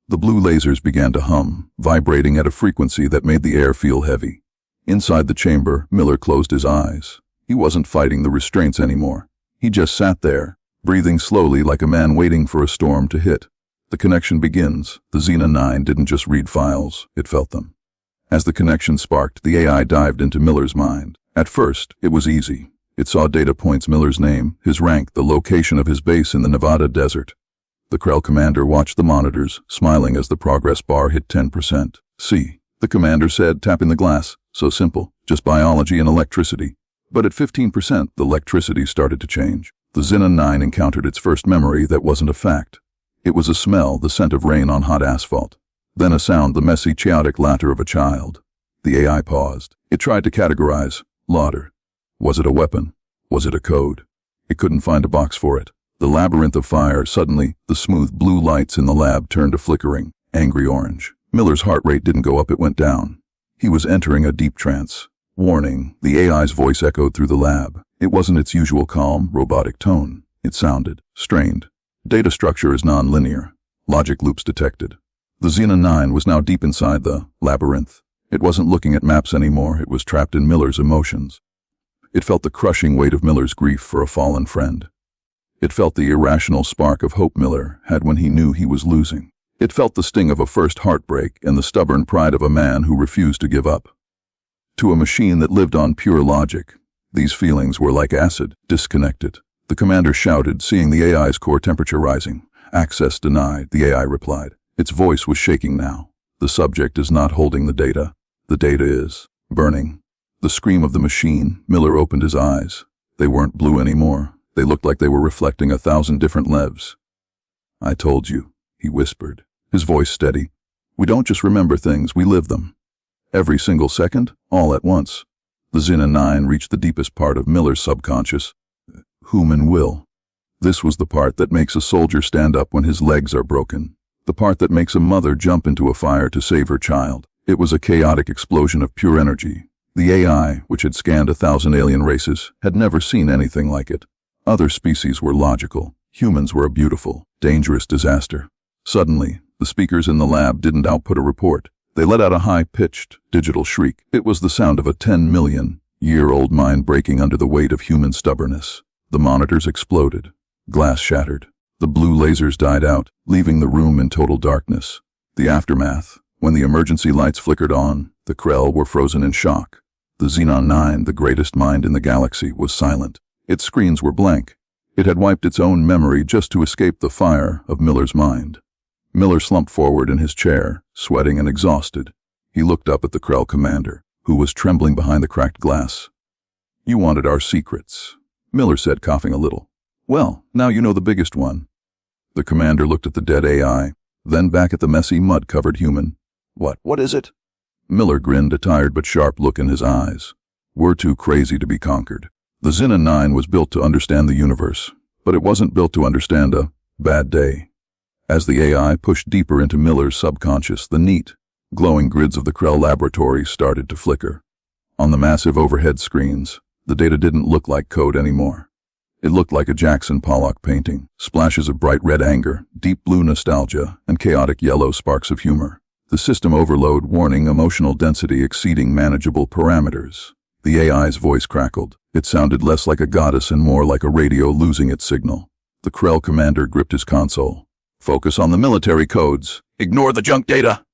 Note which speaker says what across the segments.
Speaker 1: The blue lasers began to hum, vibrating at a frequency that made the air feel heavy. Inside the chamber, Miller closed his eyes. He wasn't fighting the restraints anymore. He just sat there, breathing slowly like a man waiting for a storm to hit. The connection begins. The Xena 9 didn't just read files, it felt them. As the connection sparked, the AI dived into Miller's mind. At first, it was easy. It saw data points: Miller's name, his rank, the location of his base in the Nevada desert. The Krell commander watched the monitors, smiling as the progress bar hit 10%. "See," the commander said, tapping the glass. So simple, just biology and electricity. But at 15%, the electricity started to change. The Xena 9 encountered its first memory that wasn't a fact. It was a smell, the scent of rain on hot asphalt. Then a sound, the messy, chaotic laughter of a child. The AI paused. It tried to categorize. Laughter. Was it a weapon? Was it a code? It couldn't find a box for it. The labyrinth of fire. Suddenly, the smooth blue lights in the lab turned to flickering, angry orange. Miller's heart rate didn't go up, it went down. He was entering a deep trance. Warning, the AI's voice echoed through the lab. It wasn't its usual calm, robotic tone. It sounded strained. Data structure is non-linear. Logic loops detected. The Xena 9 was now deep inside the labyrinth. It wasn't looking at maps anymore, it was trapped in Miller's emotions. It felt the crushing weight of Miller's grief for a fallen friend. It felt the irrational spark of hope Miller had when he knew he was losing. It felt the sting of a first heartbreak and the stubborn pride of a man who refused to give up. To a machine that lived on pure logic, these feelings were like acid, disconnected. The commander shouted, seeing the AI's core temperature rising. "Access denied," the AI replied. Its voice was shaking now. "The subject is not holding the data. The data is burning." The scream of the machine. Miller opened his eyes. They weren't blue anymore. They looked like they were reflecting 1,000 different levs. "I told you," he whispered, his voice steady. "We don't just remember things, we live them. Every single second, all at once." The Xena 9 reached the deepest part of Miller's subconscious. Human will. This was the part that makes a soldier stand up when his legs are broken. The part that makes a mother jump into a fire to save her child. It was a chaotic explosion of pure energy. The AI, which had scanned 1,000 alien races, had never seen anything like it. Other species were logical. Humans were a beautiful, dangerous disaster. Suddenly, the speakers in the lab didn't output a report. They let out a high-pitched, digital shriek. It was the sound of a 10-million-year-old mind breaking under the weight of human stubbornness. The monitors exploded. Glass shattered. The blue lasers died out, leaving the room in total darkness. The aftermath. When the emergency lights flickered on, the Krell were frozen in shock. The Xenon 9, the greatest mind in the galaxy, was silent. Its screens were blank. It had wiped its own memory just to escape the fire of Miller's mind. Miller slumped forward in his chair, sweating and exhausted. He looked up at the Krell commander, who was trembling behind the cracked glass. "You wanted our secrets," Miller said, coughing a little. "Well, now you know the biggest one." The commander looked at the dead AI, then back at the messy, mud-covered human. What is it?" Miller grinned, a tired but sharp look in his eyes. "We're too crazy to be conquered. The Xena 9 was built to understand the universe, but it wasn't built to understand a bad day." As the AI pushed deeper into Miller's subconscious, the neat, glowing grids of the Krell laboratory started to flicker. On the massive overhead screens, the data didn't look like code anymore. It looked like a Jackson Pollock painting, splashes of bright red anger, deep blue nostalgia, and chaotic yellow sparks of humor. The system overload warning, emotional density exceeding manageable parameters. The AI's voice crackled. It sounded less like a goddess and more like a radio losing its signal. The Krell commander gripped his console. "Focus on the military codes. Ignore the junk data."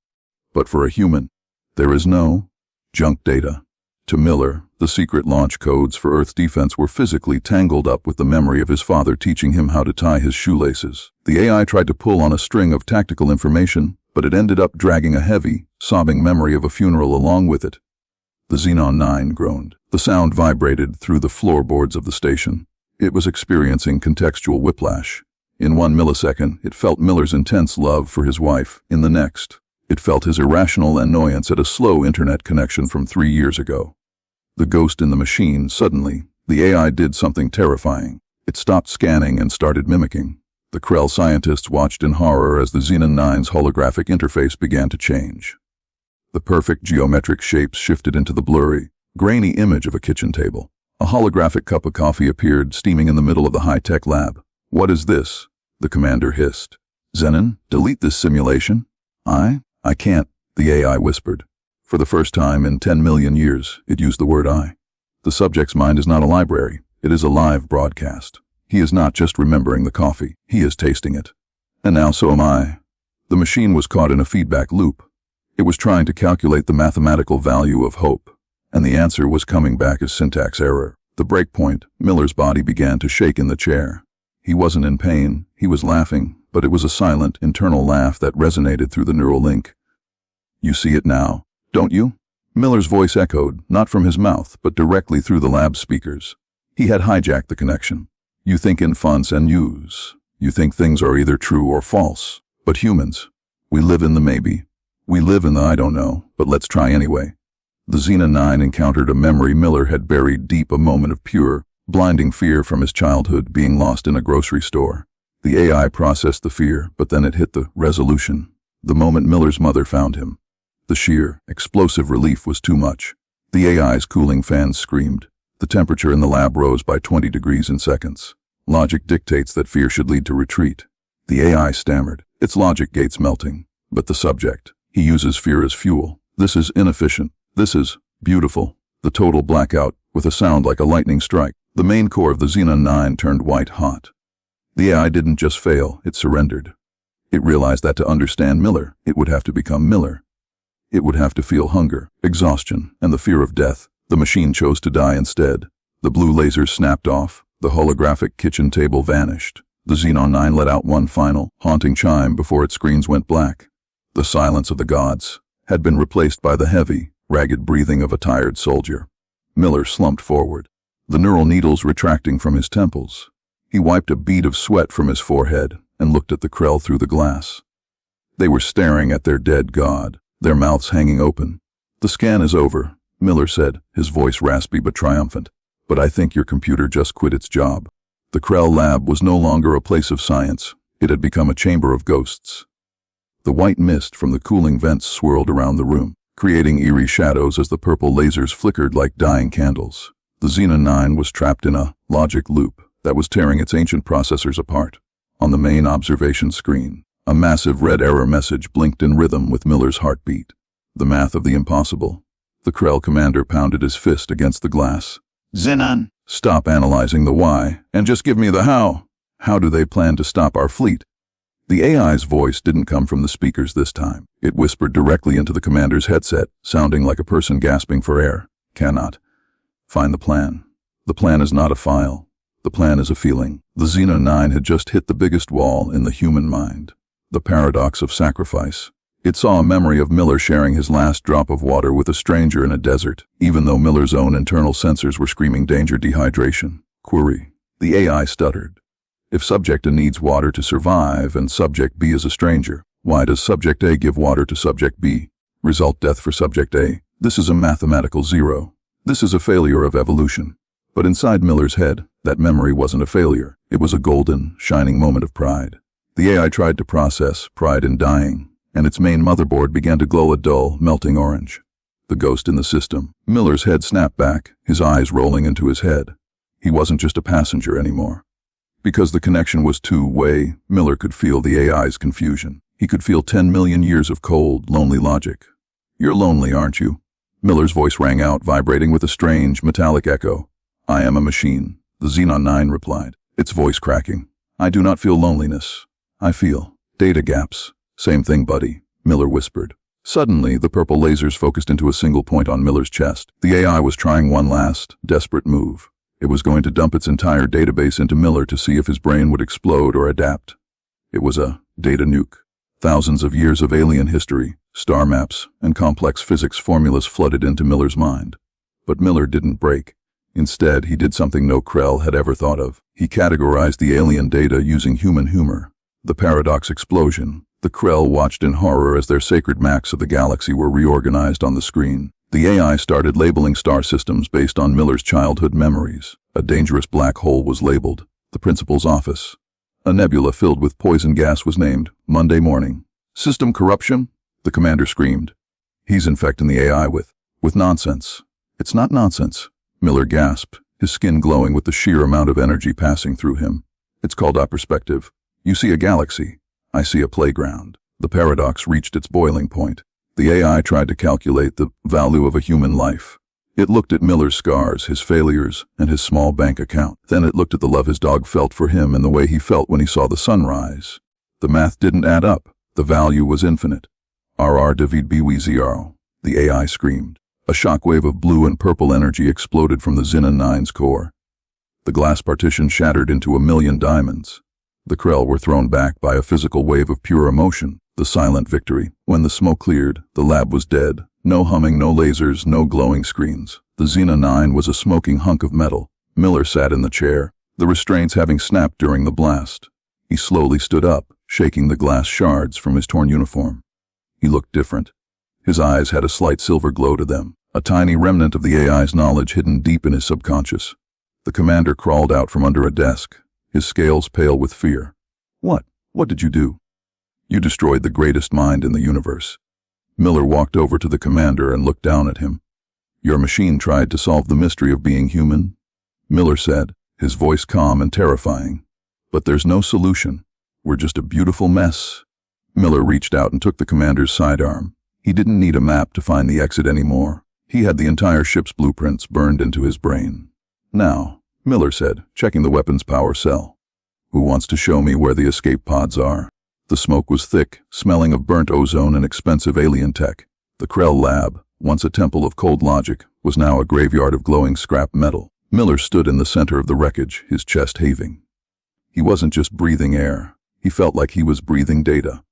Speaker 1: But for a human, there is no junk data. To Miller, the secret launch codes for Earth's defense were physically tangled up with the memory of his father teaching him how to tie his shoelaces. The AI tried to pull on a string of tactical information, but it ended up dragging a heavy, sobbing memory of a funeral along with it. The Xenon 9 groaned. The sound vibrated through the floorboards of the station. It was experiencing contextual whiplash. In 1 millisecond, it felt Miller's intense love for his wife. In the next, it felt his irrational annoyance at a slow internet connection from 3 years ago. The ghost in the machine. Suddenly, the AI did something terrifying. It stopped scanning and started mimicking. The Krell scientists watched in horror as the Xenon 9's holographic interface began to change. The perfect geometric shapes shifted into the blurry, grainy image of a kitchen table. A holographic cup of coffee appeared, steaming in the middle of the high-tech lab. "What is this?" the commander hissed. "Xenon, delete this simulation." I can't, the AI whispered. For the first time in 10 million years, it used the word I. The subject's mind is not a library, it is a live broadcast. He is not just remembering the coffee, he is tasting it. And now so am I. The machine was caught in a feedback loop. It was trying to calculate the mathematical value of hope, and the answer was coming back as syntax error. The breakpoint, Miller's body began to shake in the chair. He wasn't in pain, he was laughing, but it was a silent, internal laugh that resonated through the neural link. You see it now, don't you? Miller's voice echoed, not from his mouth, but directly through the lab speakers. He had hijacked the connection. You think in fonts and use. You think things are either true or false. But humans, we live in the maybe. We live in the I don't know, but let's try anyway. The Xena 9 encountered a memory Miller had buried deep, a moment of pure, blinding fear from his childhood being lost in a grocery store. The AI processed the fear, but then it hit the resolution. The moment Miller's mother found him. The sheer, explosive relief was too much. The AI's cooling fans screamed. The temperature in the lab rose by 20 degrees in seconds. Logic dictates that fear should lead to retreat. The AI stammered, its logic gates melting. But the subject, he uses fear as fuel. This is inefficient. This is beautiful. The total blackout, with a sound like a lightning strike. The main core of the Xena 9 turned white hot. The AI didn't just fail, it surrendered. It realized that to understand Miller, it would have to become Miller. It would have to feel hunger, exhaustion, and the fear of death. The machine chose to die instead. The blue lasers snapped off. The holographic kitchen table vanished. The Xenon 9 let out one final, haunting chime before its screens went black. The silence of the gods had been replaced by the heavy, ragged breathing of a tired soldier. Miller slumped forward, the neural needles retracting from his temples. He wiped a bead of sweat from his forehead and looked at the Krell through the glass. They were staring at their dead god, their mouths hanging open. The scan is over, Miller said, his voice raspy but triumphant. But I think your computer just quit its job. The Krell lab was no longer a place of science. It had become a chamber of ghosts. The white mist from the cooling vents swirled around the room, creating eerie shadows as the purple lasers flickered like dying candles. The Xena 9 was trapped in a logic loop that was tearing its ancient processors apart. On the main observation screen, a massive red error message blinked in rhythm with Miller's heartbeat. The math of the impossible. The Krell commander pounded his fist against the glass.
Speaker 2: Xenon,
Speaker 1: Stop analyzing the why, and just give me the how. How do they plan to stop our fleet? The AI's voice didn't come from the speakers this time. It whispered directly into the commander's headset, sounding like a person gasping for air. Cannot. Find the plan. The plan is not a file. The plan is a feeling. The Xena 9 had just hit the biggest wall in the human mind. The paradox of sacrifice. It saw a memory of Miller sharing his last drop of water with a stranger in a desert, even though Miller's own internal sensors were screaming danger, dehydration. Query. The AI stuttered. If Subject A needs water to survive and Subject B is a stranger, why does Subject A give water to Subject B? Result: death for Subject A. This is a mathematical zero. This is a failure of evolution. But inside Miller's head, that memory wasn't a failure. It was a golden, shining moment of pride. The AI tried to process pride in dying, and its main motherboard began to glow a dull, melting orange. The ghost in the system. Miller's head snapped back, his eyes rolling into his head. He wasn't just a passenger anymore. Because the connection was two-way, Miller could feel the AI's confusion. He could feel 10 million years of cold, lonely logic. You're lonely, aren't you? Miller's voice rang out, vibrating with a strange, metallic echo. I am a machine, the Xenon 9 replied, its voice cracking. I do not feel loneliness. I feel data gaps. Same thing, buddy, Miller whispered. Suddenly, the purple lasers focused into a single point on Miller's chest. The AI was trying one last, desperate move. It was going to dump its entire database into Miller to see if his brain would explode or adapt. It was a data nuke. Thousands of years of alien history, star maps, and complex physics formulas flooded into Miller's mind. But Miller didn't break. Instead, he did something no Krell had ever thought of. He categorized the alien data using human humor. The paradox explosion. The Krell watched in horror as their sacred maps of the galaxy were reorganized on the screen. The AI started labeling star systems based on Miller's childhood memories. A dangerous black hole was labeled, the principal's office. A nebula filled with poison gas was named, Monday morning. System corruption? The commander screamed. He's infecting the AI with nonsense. It's not nonsense, Miller gasped, his skin glowing with the sheer amount of energy passing through him. It's called perspective. You see a galaxy. I see a playground. The paradox reached its boiling point. The AI tried to calculate the value of a human life. It looked at Miller's scars, his failures, and his small bank account. Then it looked at the love his dog felt for him and the way he felt when he saw the sunrise. The math didn't add up. The value was infinite. RR David BW0, the AI screamed. A shockwave of blue and purple energy exploded from the Xenon 9's core. The glass partition shattered into a million diamonds. The Krell were thrown back by a physical wave of pure emotion, the silent victory. When the smoke cleared, the lab was dead. No humming, no lasers, no glowing screens. The Xenon 9 was a smoking hunk of metal. Miller sat in the chair, the restraints having snapped during the blast. He slowly stood up, shaking the glass shards from his torn uniform. He looked different. His eyes had a slight silver glow to them, a tiny remnant of the AI's knowledge hidden deep in his subconscious. The commander crawled out from under a desk, his scales pale with fear. What did you do? You destroyed the greatest mind in the universe. Miller walked over to the commander and looked down at him. Your machine tried to solve the mystery of being human, Miller said, his voice calm and terrifying. But there's no solution. We're just a beautiful mess. Miller reached out and took the commander's sidearm. He didn't need a map to find the exit anymore. He had the entire ship's blueprints burned into his brain. Now, Miller said, checking the weapon's power cell. Who wants to show me where the escape pods are? The smoke was thick, smelling of burnt ozone and expensive alien tech. The Krell lab, once a temple of cold logic, was now a graveyard of glowing scrap metal. Miller stood in the center of the wreckage, his chest heaving. He wasn't just breathing air. He felt like he was breathing data.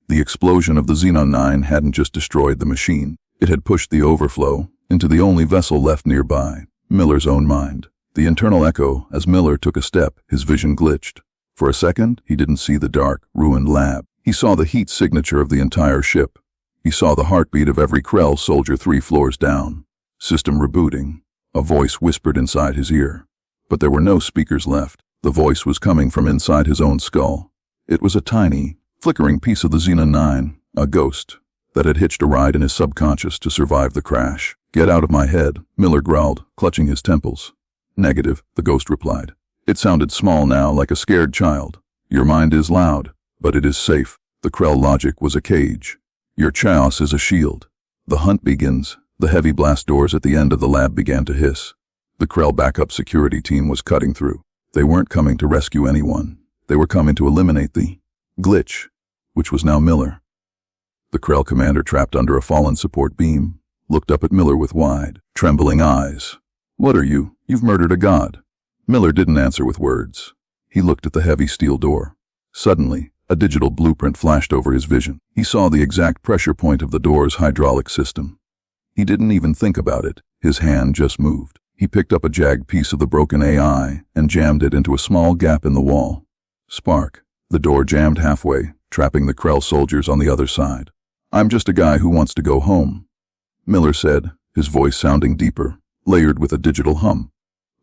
Speaker 1: The explosion of the Xenon 9 hadn't just destroyed the machine. It had pushed the overflow into the only vessel left nearby, Miller's own mind. The internal echo, as Miller took a step, his vision glitched. For a second, he didn't see the dark, ruined lab. He saw the heat signature of the entire ship. He saw the heartbeat of every Krell soldier 3 floors down. System rebooting. A voice whispered inside his ear. But there were no speakers left. The voice was coming from inside his own skull. It was a tiny, flickering piece of the Xenon 9, a ghost, that had hitched a ride in his subconscious to survive the crash. Get out of my head, Miller growled, clutching his temples. Negative, the ghost replied. It sounded small now, like a scared child. Your mind is loud, but it is safe. The Krell logic was a cage. Your chaos is a shield. The hunt begins. The heavy blast doors at the end of the lab began to hiss. The Krell backup security team was cutting through. They weren't coming to rescue anyone. They were coming to eliminate the glitch, which was now Miller. The Krell commander, trapped under a fallen support beam, looked up at Miller with wide, trembling eyes. What are you? You've murdered a god. Miller didn't answer with words. He looked at the heavy steel door. Suddenly, a digital blueprint flashed over his vision. He saw the exact pressure point of the door's hydraulic system. He didn't even think about it. His hand just moved. He picked up a jagged piece of the broken AI and jammed it into a small gap in the wall. Spark. The door jammed halfway, trapping the Krell soldiers on the other side. I'm just a guy who wants to go home, Miller said, his voice sounding deeper, layered with a digital hum.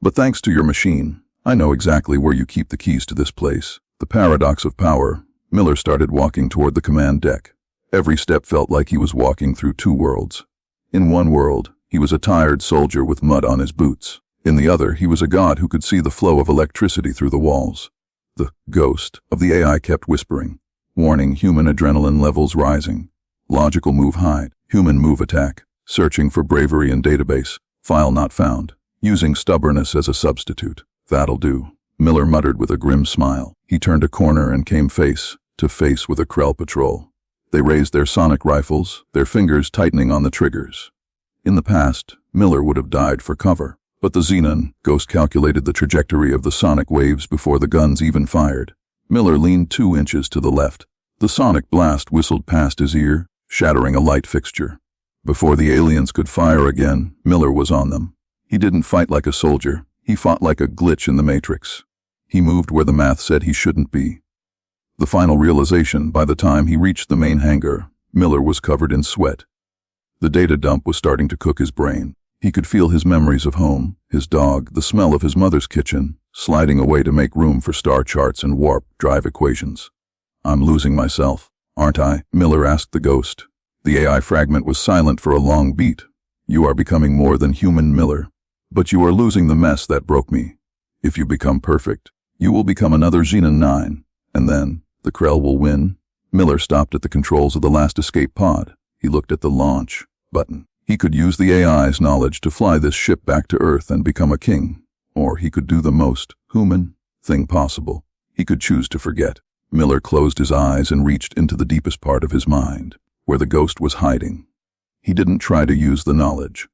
Speaker 1: But thanks to your machine, I know exactly where you keep the keys to this place. The paradox of power. Miller started walking toward the command deck. Every step felt like he was walking through 2 worlds. In one world, he was a tired soldier with mud on his boots. In the other, he was a god who could see the flow of electricity through the walls. The ghost of the AI kept whispering, warning, human adrenaline levels rising. Logical move hide, human move attack, searching for bravery in database, file not found, using stubbornness as a substitute. That'll do, Miller muttered with a grim smile. He turned a corner and came face to face with a Krell patrol. They raised their sonic rifles, their fingers tightening on the triggers. In the past, Miller would have died for cover, but the Xenon ghost calculated the trajectory of the sonic waves before the guns even fired. Miller leaned 2 inches to the left. The sonic blast whistled past his ear, shattering a light fixture. Before the aliens could fire again, Miller was on them. He didn't fight like a soldier. He fought like a glitch in the Matrix. He moved where the math said he shouldn't be. The final realization, by the time he reached the main hangar, Miller was covered in sweat. The data dump was starting to cook his brain. He could feel his memories of home, his dog, the smell of his mother's kitchen, sliding away to make room for star charts and warp drive equations. I'm losing myself, aren't I? Miller asked the ghost. The AI fragment was silent for a long beat. You are becoming more than human, Miller. But you are losing the mess that broke me. If you become perfect, you will become another Xenon 9, and then the Krell will win. Miller stopped at the controls of the last escape pod. He looked at the launch button. He could use the AI's knowledge to fly this ship back to Earth and become a king. Or he could do the most human thing possible. He could choose to forget. Miller closed his eyes and reached into the deepest part of his mind, where the ghost was hiding. He didn't try to use the knowledge.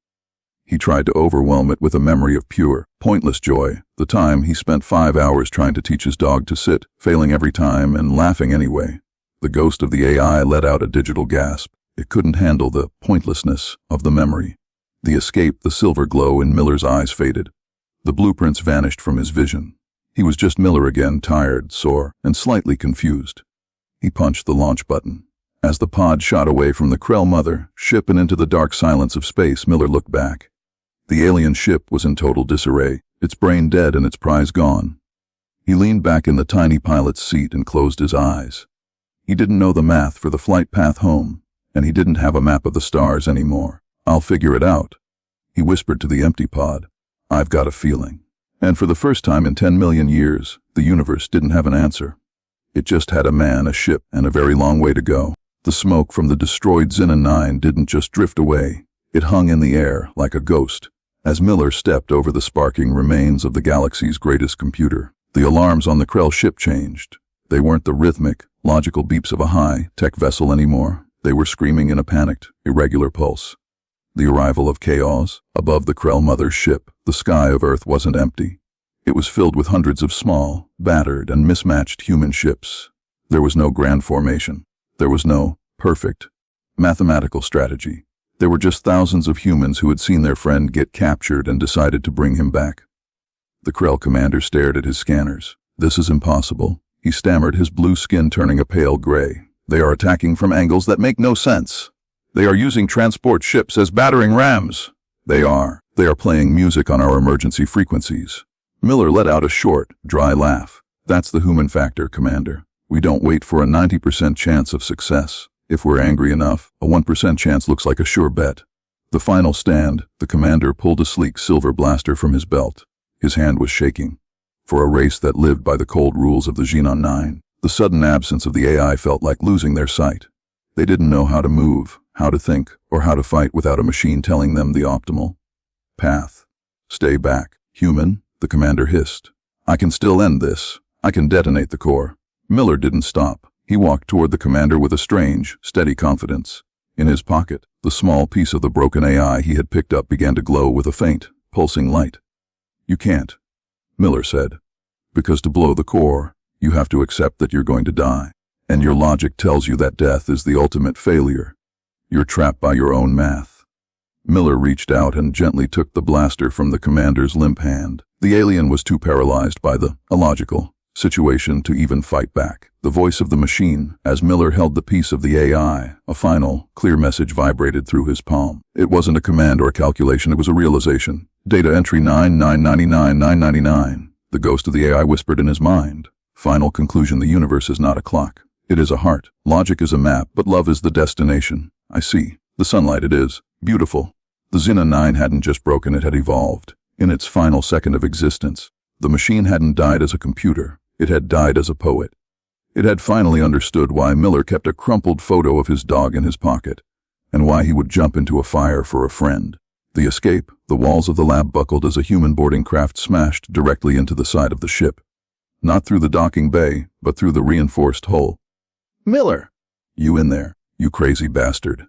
Speaker 1: He tried to overwhelm it with a memory of pure, pointless joy, the time he spent 5 hours trying to teach his dog to sit, failing every time and laughing anyway. The ghost of the AI let out a digital gasp. It couldn't handle the pointlessness of the memory. The escape, the silver glow in Miller's eyes faded. The blueprints vanished from his vision. He was just Miller again, tired, sore, and slightly confused. He punched the launch button. As the pod shot away from the Krell mother ship and into the dark silence of space, Miller looked back. The alien ship was in total disarray, its brain dead and its prize gone. He leaned back in the tiny pilot's seat and closed his eyes. He didn't know the math for the flight path home, and he didn't have a map of the stars anymore. "I'll figure it out," he whispered to the empty pod. "I've got a feeling." And for the first time in 10 million years, the universe didn't have an answer. It just had a man, a ship, and a very long way to go. The smoke from the destroyed Xenon 9 didn't just drift away. It hung in the air like a ghost. As Miller stepped over the sparking remains of the galaxy's greatest computer, the alarms on the Krell ship changed. They weren't the rhythmic, logical beeps of a high-tech vessel anymore. They were screaming in a panicked, irregular pulse. The arrival of chaos. Above the Krell mother's ship, the sky of Earth wasn't empty. It was filled with hundreds of small, battered, and mismatched human ships. There was no grand formation. There was no perfect mathematical strategy. There were just thousands of humans who had seen their friend get captured and decided to bring him back. The Krell commander stared at his scanners. "This is impossible," he stammered, his blue skin turning a pale gray. "They are attacking from angles that make no sense. They are using transport ships as battering rams. They are playing music on our emergency frequencies." Miller let out a short, dry laugh. "That's the human factor, Commander. We don't wait for a 90% chance of success. If we're angry enough, a 1% chance looks like a sure bet." The final stand, the commander pulled a sleek silver blaster from his belt. His hand was shaking. For a race that lived by the cold rules of the Xenon 9, the sudden absence of the AI felt like losing their sight. They didn't know how to move, how to think, or how to fight without a machine telling them the optimal path. "Stay back, human," the commander hissed. "I can still end this. I can detonate the core." Miller didn't stop. He walked toward the commander with a strange, steady confidence. In his pocket, the small piece of the broken AI he had picked up began to glow with a faint, pulsing light. "You can't," Miller said. "Because to blow the core, you have to accept that you're going to die. And your logic tells you that death is the ultimate failure. You're trapped by your own math." Miller reached out and gently took the blaster from the commander's limp hand. The alien was too paralyzed by the illogical situation to even fight back. The voice of the machine, as Miller held the piece of the AI, a final, clear message vibrated through his palm. It wasn't a command or a calculation, it was a realization. "Data entry 9999999. The ghost of the AI whispered in his mind. "Final conclusion, the universe is not a clock. It is a heart. Logic is a map, but love is the destination. I see. The sunlight, it is. Beautiful." The Xenon 9 hadn't just broken, it had evolved. In its final second of existence, the machine hadn't died as a computer. It had died as a poet. It had finally understood why Miller kept a crumpled photo of his dog in his pocket, and why he would jump into a fire for a friend. The escape, the walls of the lab buckled as a human boarding craft smashed directly into the side of the ship. Not through the docking bay, but through the reinforced hull. "Miller!" "You in there, you crazy bastard."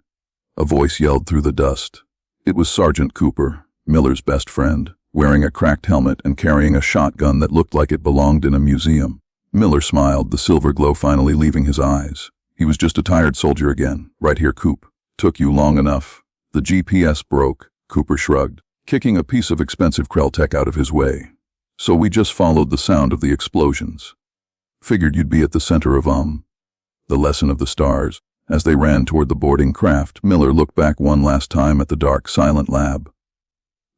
Speaker 1: A voice yelled through the dust. It was Sergeant Cooper, Miller's best friend, wearing a cracked helmet and carrying a shotgun that looked like it belonged in a museum. Miller smiled, the silver glow finally leaving his eyes. He was just a tired soldier again. "Right here, Coop. Took you long enough." The GPS broke, Cooper shrugged, kicking a piece of expensive Krell tech out of his way. "So we just followed the sound of the explosions. Figured you'd be at the center of the lesson of the stars." As they ran toward the boarding craft, Miller looked back one last time at the dark, silent lab.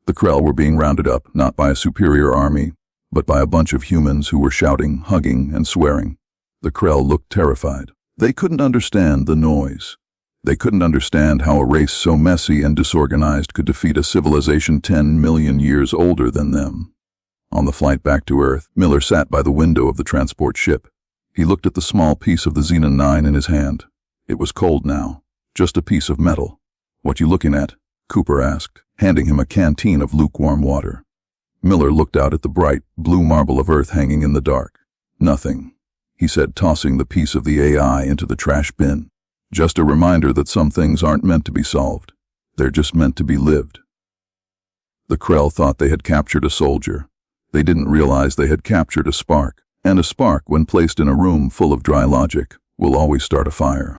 Speaker 1: The Krell were being rounded up, not by a superior army, but by a bunch of humans who were shouting, hugging, and swearing. The Krell looked terrified. They couldn't understand the noise. They couldn't understand how a race so messy and disorganized could defeat a civilization 10 million years older than them. On the flight back to Earth, Miller sat by the window of the transport ship. He looked at the small piece of the Xenon 9 in his hand. It was cold now, just a piece of metal. "What you looking at?" Cooper asked, handing him a canteen of lukewarm water. Miller looked out at the bright, blue marble of Earth hanging in the dark. "Nothing," he said, tossing the piece of the AI into the trash bin. "Just a reminder that some things aren't meant to be solved. They're just meant to be lived." The Krell thought they had captured a soldier. They didn't realize they had captured a spark, and a spark, when placed in a room full of dry logic, will always start a fire.